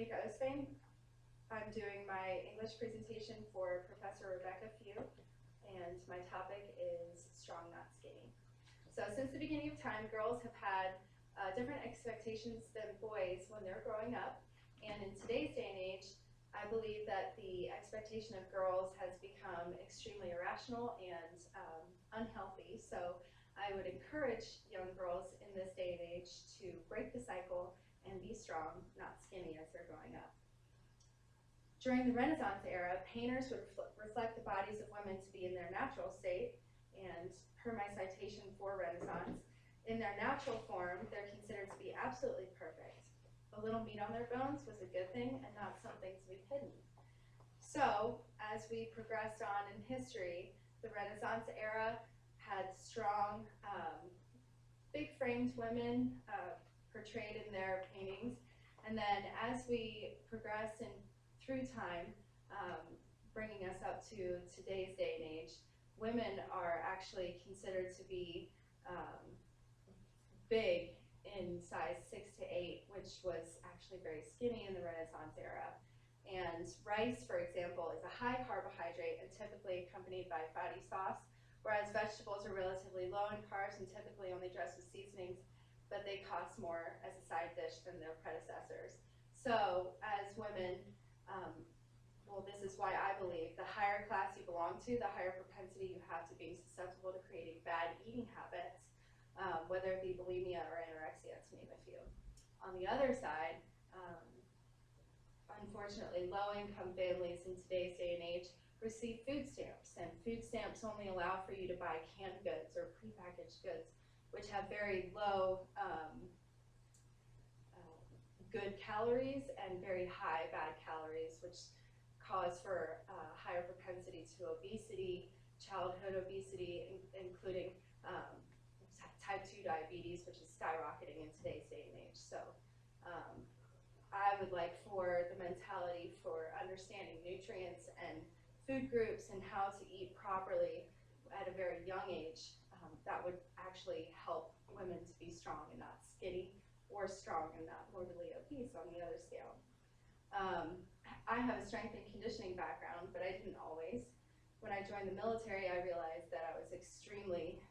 Annemieke Oostveen. I'm doing my English presentation for Professor Rebecca Few, and my topic is strong, not skinny. So since the beginning of time, girls have had different expectations than boys when they're growing up, and in today's day and age, I believe that the expectation of girls has become extremely irrational and unhealthy. So I would encourage young girls in this day and age to break the cycle and be strong, not skinny, as they're growing up. During the Renaissance era, painters would reflect the bodies of women to be in their natural state, and per my citation for Renaissance, in their natural form, they're considered to be absolutely perfect. A little meat on their bones was a good thing and not something to be hidden. So, as we progressed on in history, the Renaissance era had strong, big-framed women portrayed in their paintings, and then as we progressed through time, bringing us up to today's day and age, women are actually considered to be big in size 6 to 8, which was actually very skinny in the Renaissance era. And rice, for example, is a high carbohydrate and typically accompanied by fatty sauce, whereas vegetables are relatively low in carbs and typically only dressed with seasonings, but they cost more as a side dish than their predecessors. So as women, well, this is why I believe the higher class you belong to, the higher propensity you have to being susceptible to creating bad eating habits, whether it be bulimia or anorexia, to name a few. On the other side, unfortunately, low-income families in today's day and age receive food stamps, and food stamps only allow for you to buy canned goods or prepackaged goods, which have very low good calories and very high bad calories, which cause for higher propensity to obesity, childhood obesity, including type 2 diabetes, which is skyrocketing in today's day and age. So I would like for the mentality for understanding nutrients and food groups and how to eat properly at a very young age, that would actually help women to be strong and not skinny, or strong and not morbidly obese on the other scale. I have a strength and conditioning background, but I didn't always. When I joined the military, I realized that I was extremely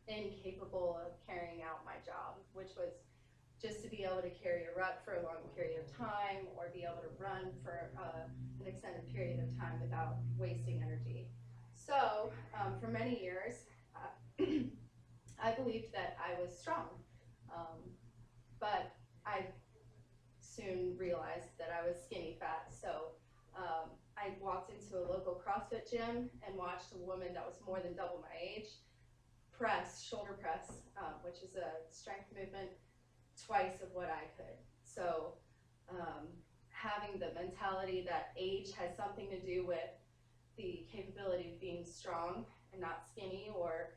incapable of carrying out my job, which was just to be able to carry a rut for a long period of time or be able to run for an extended period of time without wasting energy. So for many years, I believed that I was strong, but I soon realized that I was skinny fat. So I walked into a local CrossFit gym and watched a woman that was more than double my age press, shoulder press, which is a strength movement, twice of what I could. So having the mentality that age has something to do with the capability of being strong and not skinny, or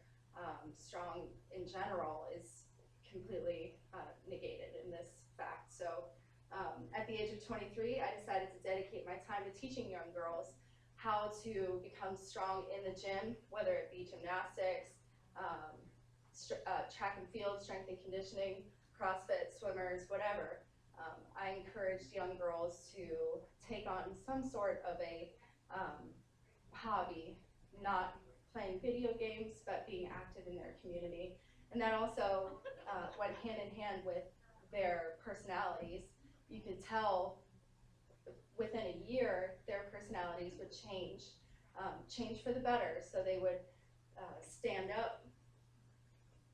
strong in general, is completely negated in this fact. So at the age of 23, I decided to dedicate my time to teaching young girls how to become strong in the gym, whether it be gymnastics, track and field, strength and conditioning, CrossFit, swimmers, whatever. I encouraged young girls to take on some sort of a hobby, not playing video games, but being active in their community. And that also went hand in hand with their personalities. You could tell within a year their personalities would change for the better. So they would stand up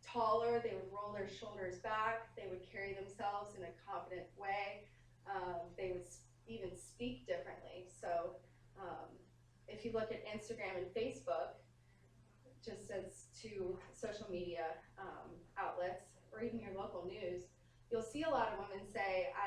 taller, they would roll their shoulders back, they would carry themselves in a confident way, they would even speak differently. So if you look at Instagram and Facebook, just as two social media outlets, or even your local news, you'll see a lot of women say,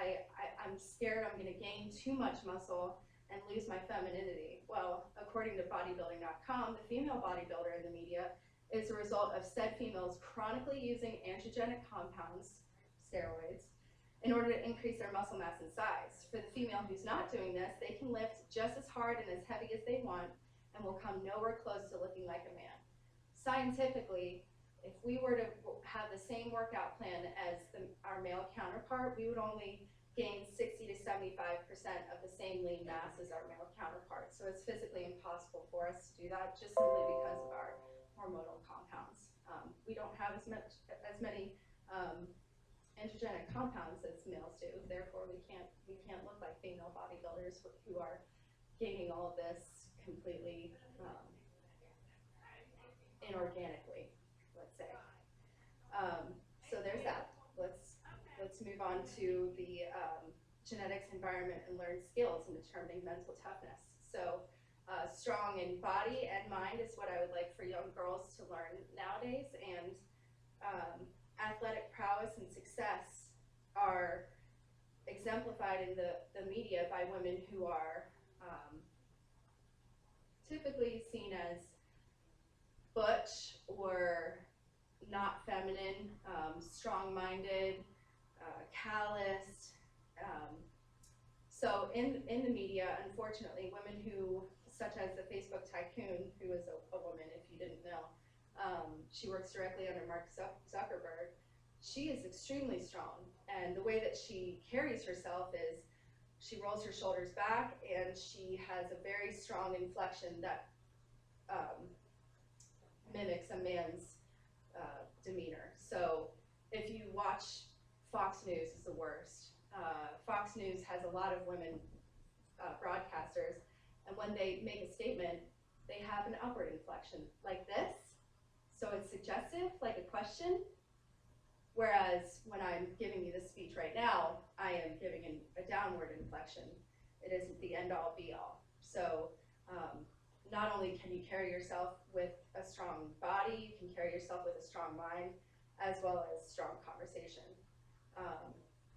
I'm scared I'm going to gain too much muscle and lose my femininity. Well, according to bodybuilding.com, the female bodybuilder in the media is a result of said females chronically using androgenic compounds, steroids, in order to increase their muscle mass and size. For the female who's not doing this, they can lift just as hard and as heavy as they want and will come nowhere close to looking like a man. Scientifically, if we were to have the same workout plan as our male counterpart, we would only gain 60 to 75% of the same lean mass as our male counterparts. So it's physically impossible for us to do that just simply because of our hormonal compounds. We don't have as many androgenic compounds as males do. Therefore, we can't look like female bodybuilders who are gaining all of this completely inorganically, let's say. So there's that. Let's move on to the genetics, environment, and learned skills in determining mental toughness. So strong in body and mind is what I would like for young girls to learn nowadays, and athletic prowess and success are exemplified in the media by women who are typically seen as butch or not feminine, strong-minded, calloused. So in the media, unfortunately, women who, such as the Facebook tycoon, who is a woman, if you didn't know, she works directly under Mark Zuckerberg. She is extremely strong, and the way that she carries herself is she rolls her shoulders back, and she has a very strong inflection that mimics a man's demeanor. So if you watch Fox News, is the worst. Fox News has a lot of women broadcasters, and when they make a statement, they have an upward inflection like this. So it's suggestive, like a question. Whereas when I'm giving you this speech right now, I am giving a downward inflection. It isn't the end-all, be-all. So not only can you carry yourself with a strong body, you can carry yourself with a strong mind, as well as strong conversation.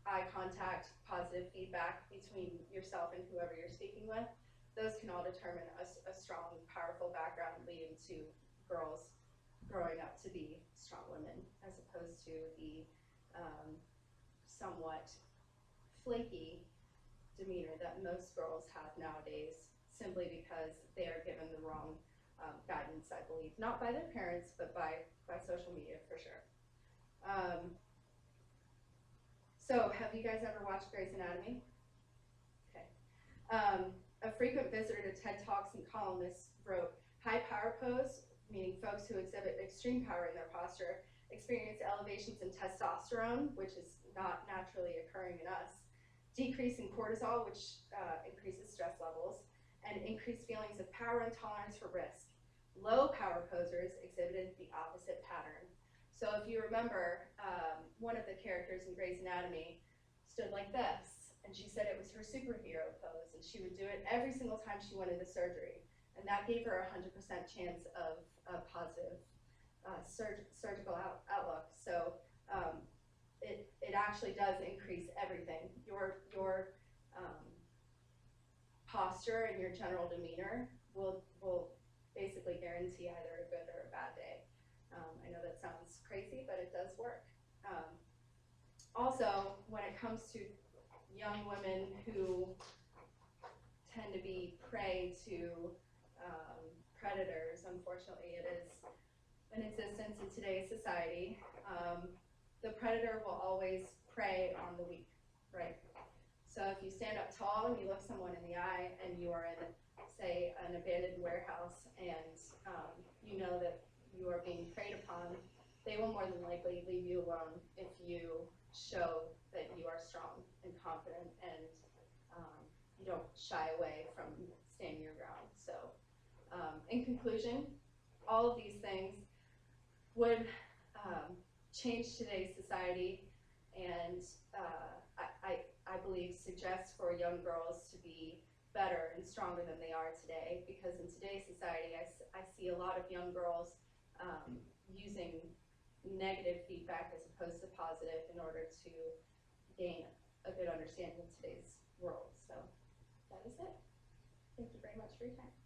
Eye contact, positive feedback between yourself and whoever you're speaking with, those can all determine a strong, powerful background leading to girls growing up to be strong women, as opposed to the somewhat flaky demeanor that most girls have nowadays, simply because they are given the wrong guidance, I believe, not by their parents, but by social media for sure. So have you guys ever watched Grey's Anatomy? Okay. A frequent visitor to TED Talks and columnists wrote, high power pose, meaning folks who exhibit extreme power in their posture, experience elevations in testosterone, which is not naturally occurring in us, decrease in cortisol, which increases stress levels, and increased feelings of power and tolerance for risk. Low power posers exhibited the opposite pattern. So if you remember, one of the characters in Grey's Anatomy stood like this, and she said it was her superhero pose, and she would do it every single time she went into surgery. And that gave her a 100% chance of a positive surgical outlook. So it actually does increase everything. Your posture and your general demeanor will basically guarantee either a good or a bad day. I know that sounds crazy, but it does work. Also, when it comes to young women who tend to be prey to predators, unfortunately, it is in existence in today's society. The predator will always prey on the weak, right? So if you stand up tall and you look someone in the eye and you are in, say, an abandoned warehouse and you know that you are being preyed upon, they will more than likely leave you alone if you show that you are strong and confident and you don't shy away from standing your ground. So in conclusion, all of these things would change today's society, and I believe suggest for young girls to be better and stronger than they are today, because in today's society I see a lot of young girls using negative feedback as opposed to positive in order to gain a good understanding of today's world. So that is it. Thank you very much for your time.